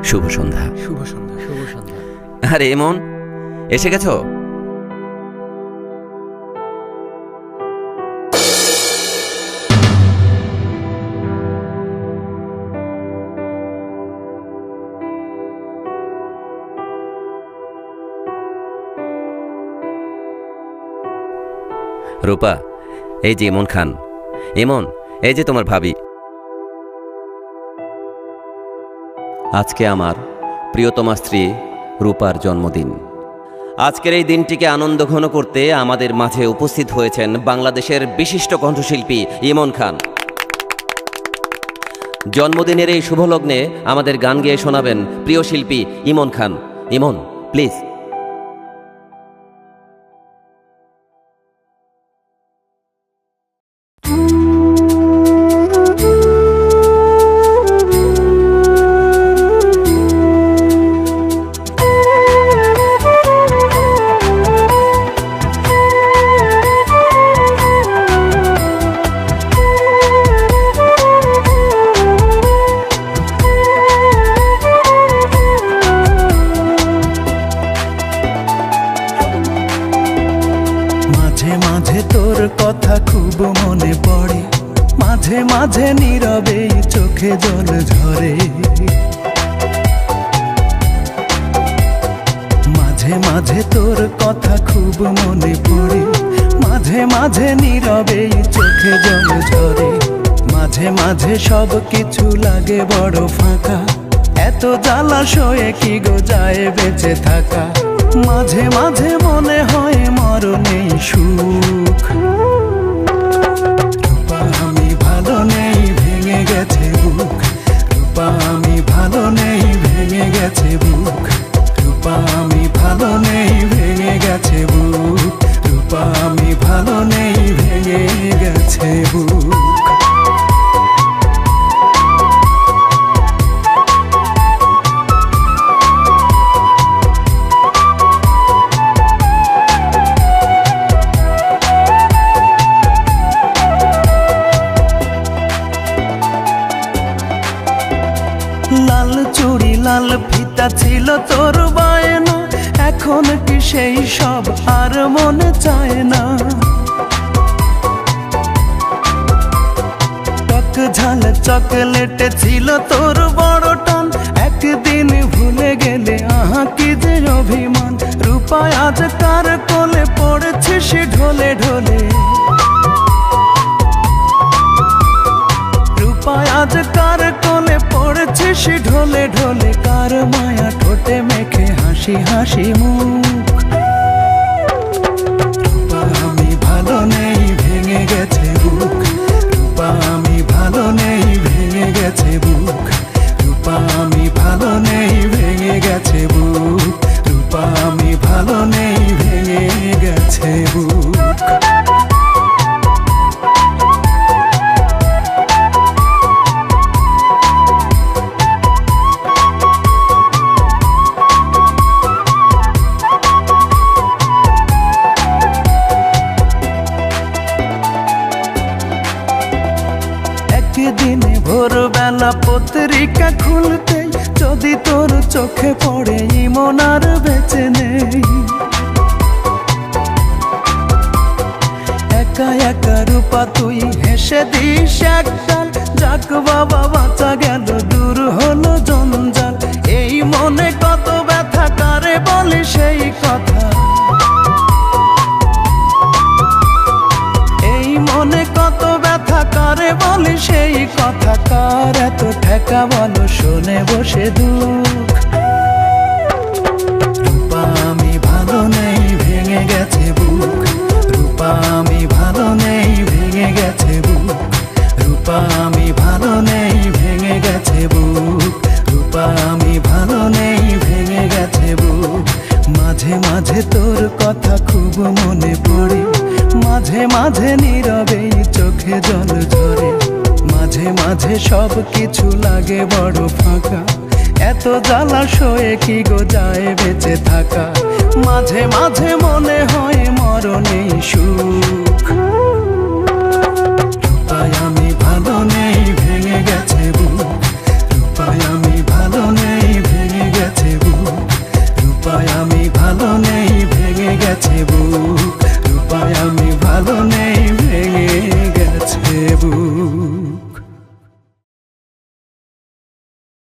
শুভ সন্ধ্যা। শুভ সন্ধ্যা। শুভ সন্ধ্যা। আরে এমন এসে গেছো? রূপা, এই যে ইমন খান। ইমন, এই যে তোমার ভাবি। আজকে আমার প্রিয়তমা স্ত্রী রূপার জন্মদিন। আজকের এই দিনটিকে আনন্দঘন করতে আমাদের মাঝে উপস্থিত হয়েছেন বাংলাদেশের বিশিষ্ট কণ্ঠশিল্পী ইমন খান। জন্মদিনের এই শুভলগ্নে আমাদের গান গেয়ে শোনাবেন প্রিয় শিল্পী ইমন খান। ইমন, প্লিজ। মাঝে মাঝে তোর কথা খুব মনে পড়ে, মাঝে মাঝে নীরবে চোখে জল ঝরে। মাঝে মাঝে তোর কথা খুব মনে পড়ে, মাঝে মাঝে নীরবে চোখে জল ঝরে। মাঝে মাঝে সব কিছু লাগে বড় ফাঁকা, এত জ্বালাশয়ে কি গো যায় বেঁচে থাকা। মাঝে মাঝে মনে হয় মরণেই সুখ। রূপা আমি ভালো নেই, ভেঙে গেছে বুক। রূপা আমি ভালো নেই, ভেঙে গেছে বুক। রূপা আমি ভালো নেই, ভেঙে গেছে বুক। রূপা আমি ভালো নেই, ভেঙে গেছে বুক। লাল চুড়ি লাল ফিতা ছিল তোর বায়না, এখন কি সেই সব আর মনে চায় না। টক ঝাল চকলেটে ছিল তোর বড় টান, একদিন ভুলে গেলে আহা কি যে অভিমান। রূপা আজ কার কোলে পড়েছিস ঢলে ঢলে। রূপা আজ কার কোলে পড়েছিস ঢলে ঢলে। কার মায়া ঠোঁটে মেখে হাসি হাসি মুখ। রূপা আমি ভালো নেই, ভেঙে গেছে বুক। রূপা আমি ভালো নেই, ভেঙে গেছে বুক। রূপা আমি ভালো নেই, ভেঙে গেছে বুক। রূপা আমি ভালো নেই, ভেঙে গেছে বুক। একদিন ভোরবেলা পত্রিকা খুলতে যদি তোর চোখে পড়ে ইমন আর বেঁচে নেই। একা একা রূপা তুই হেসে দিস একটাল, যাক বাবা বাঁচা গেল, দূর হলো জঞ্জাল। এই মনে কত ব্যথা, কারে বলি সেই কথা। এই মনে কত ব্যথা, কারে বলি সেই কথা। কার এত ঠেকা বলো, শোনে বসে দুঃখ। রূপা আমি ভালো নেই, ভেঙে গেছে বুক। রূপা আমি ভালো নেই, ভেঙে গেছে বুক। রূপা আমি ভালো নেই, ভেঙে গেছে বুক। রূপা আমি ভালো নেই, ভেঙে গেছে বুক। মাঝে মাঝে তোর কথা খুব মনে পড়ে, মাঝে মাঝে নীরবে চোখে জল ঝরে। মাঝে মাঝে সব কিছু লাগে বড় ফাঁকা, এত জ্বালাশয়ে কি গো যায় বেঁচে থাকা। মাঝে মাঝে মনে হয় মরণেই সুখ। রূপায় আমি ভালো নেই, ভেঙে গেছে বুক। রূপায় আমি ভালো নেই, বুক